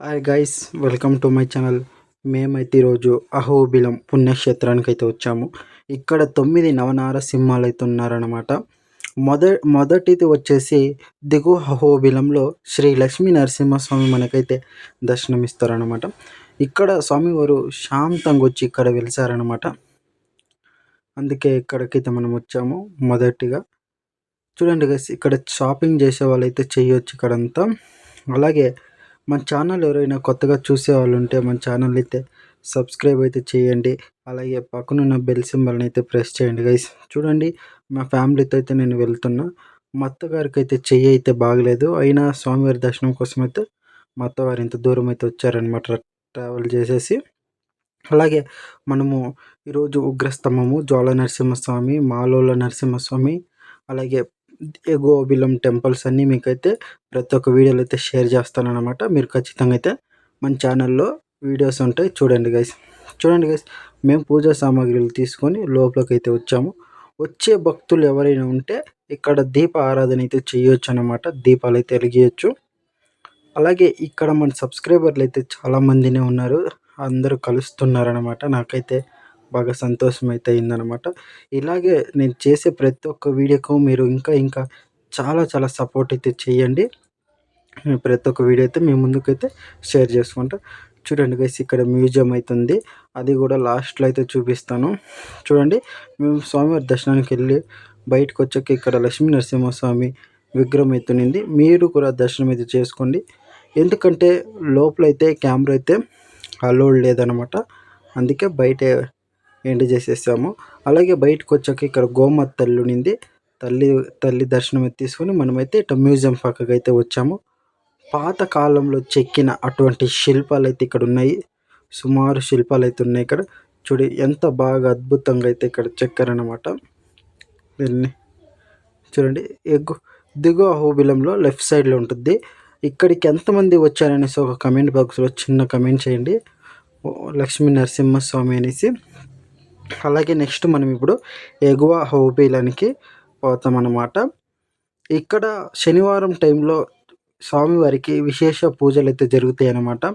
Hi guys, welcome to my channel. మేమైతే ఈరోజు అహోబిలం పుణ్యక్షేత్రానికి అయితే వచ్చాము. ఇక్కడ 9 నవనారసింహాలు అయితే ఉన్నారన్నమాట. మొదటిది వచ్చేసి దిగువ అహోబిలంలో శ్రీ లక్ష్మీ నరసింహస్వామి మనకైతే దర్శనమిస్తారనమాట. ఇక్కడ స్వామివారు శాంతంగా వచ్చి ఇక్కడ వెలిసారనమాట. అందుకే ఇక్కడికైతే మనం వచ్చాము. మొదటిగా చూడండి గైస్, ఇక్కడ షాపింగ్ చేసే వాళ్ళైతే చేయొచ్చు ఇక్కడంతా. అలాగే మన ఛానల్ ఎవరైనా కొత్తగా చూసేవాళ్ళు ఉంటే మన ఛానల్ అయితే సబ్స్క్రైబ్ అయితే చేయండి. అలాగే పక్కనున్న బెల్ సింబల్ని అయితే ప్రెస్ చేయండి గైస్. చూడండి, మా ఫ్యామిలీతో అయితే నేను వెళ్తున్నా. మా అత్తగారికి అయితే చెయ్యి అయితే బాగలేదు, అయినా స్వామివారి దర్శనం కోసం అయితే మా అత్తగారు ఇంత దూరం అయితే వచ్చారనమాట ట్రావెల్ చేసేసి. అలాగే మనము ఈరోజు ఉగ్రస్తంభము, జ్వాల నరసింహస్వామి, మాలోల నరసింహస్వామి, అలాగే ఎగోబిలం టెంపుల్స్ అన్నీ మీకైతే ప్రతి ఒక్క వీడియోలో అయితే షేర్ చేస్తానన్నమాట. మీరు ఖచ్చితంగా అయితే మన ఛానల్లో వీడియోస్ ఉంటాయి, చూడండి గైస్. మేము పూజా సామాగ్రిలు తీసుకొని లోపలికి అయితే వచ్చాము. వచ్చే భక్తులు ఎవరైనా ఉంటే ఇక్కడ దీప ఆరాధన అయితే చేయొచ్చు అన్నమాట. దీపాలు అయితే వెలిగించచ్చు. అలాగే ఇక్కడ మన సబ్స్క్రైబర్లు అయితే చాలామందినే ఉన్నారు, అందరూ కలుస్తున్నారనమాట. నాకైతే బాగా సంతోషం అయితే అయిందనమాట. ఇలాగే నేను చేసే ప్రతి ఒక్క వీడియోకు మీరు ఇంకా చాలా చాలా సపోర్ట్ అయితే చేయండి. ప్రతి ఒక్క వీడియో అయితే మీ ముందుకైతే షేర్ చేసుకుంటా. చూడండి గైస్, ఇక్కడ మ్యూజియం అవుతుంది, అది కూడా లాస్ట్లో అయితే చూపిస్తాను. చూడండి, మేము స్వామివారి దర్శనానికి వెళ్ళి బయటకు వచ్చాక ఇక్కడ లక్ష్మీ నరసింహస్వామి విగ్రహం ఎత్తునింది. మీరు కూడా దర్శనం అయితే చేసుకోండి. ఎందుకంటే లోపలైతే కెమెరా అయితే అలౌడ్ లేదనమాట, అందుకే బయట ఎండ్ చేసేసాము. అలాగే బయటకు వచ్చాక ఇక్కడ గోమాత తల్లి ఉన్నింది. తల్లి దర్శనం అయితే తీసుకొని మనమైతే ఇట్లా మ్యూజియం పక్కకు అయితే వచ్చాము. పాత కాలంలో చెక్కిన అటువంటి శిల్పాలు అయితే ఇక్కడ ఉన్నాయి. సుమారు శిల్పాలు అయితే ఉన్నాయి ఇక్కడ. చూడు ఎంత బాగా అద్భుతంగా అయితే ఇక్కడ చెక్కారనమాట. దీన్ని చూడండి, దిగువ అహోబిలంలో లెఫ్ట్ సైడ్లో ఉంటుంది. ఇక్కడికి ఎంతమంది వచ్చారనేసి ఒక కమెంట్ బాక్స్లో చిన్న కమెంట్ చేయండి, లక్ష్మీ నరసింహస్వామి అనేసి. అలాగే నెక్స్ట్ మనం ఇప్పుడు ఎగువ అహోబిలానికి పోతామన్నమాట. ఇక్కడ శనివారం టైంలో స్వామివారికి విశేష పూజలు అయితే జరుగుతాయి అన్నమాట.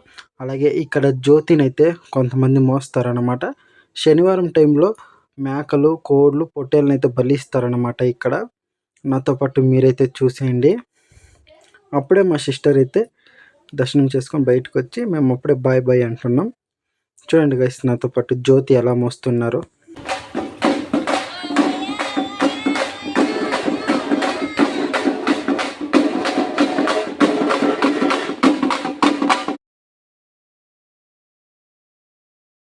అలాగే ఇక్కడ జ్యోతిని అయితే కొంతమంది మోస్తారనమాట. శనివారం టైంలో మేకలు, కోళ్ళు, పొట్టేళ్ళని అయితే బలిస్తారనమాట. ఇక్కడ నాతో పాటు మీరైతే చూసేయండి. అప్పుడే మా సిస్టర్ అయితే దర్శనం చేసుకొని బయటకు వచ్చి మేము అప్పుడే బాయ్ బాయ్ అంటున్నాం. చూడండి గైస్, నాతో పాటు జ్యోతి ఎలా మోస్తున్నారో.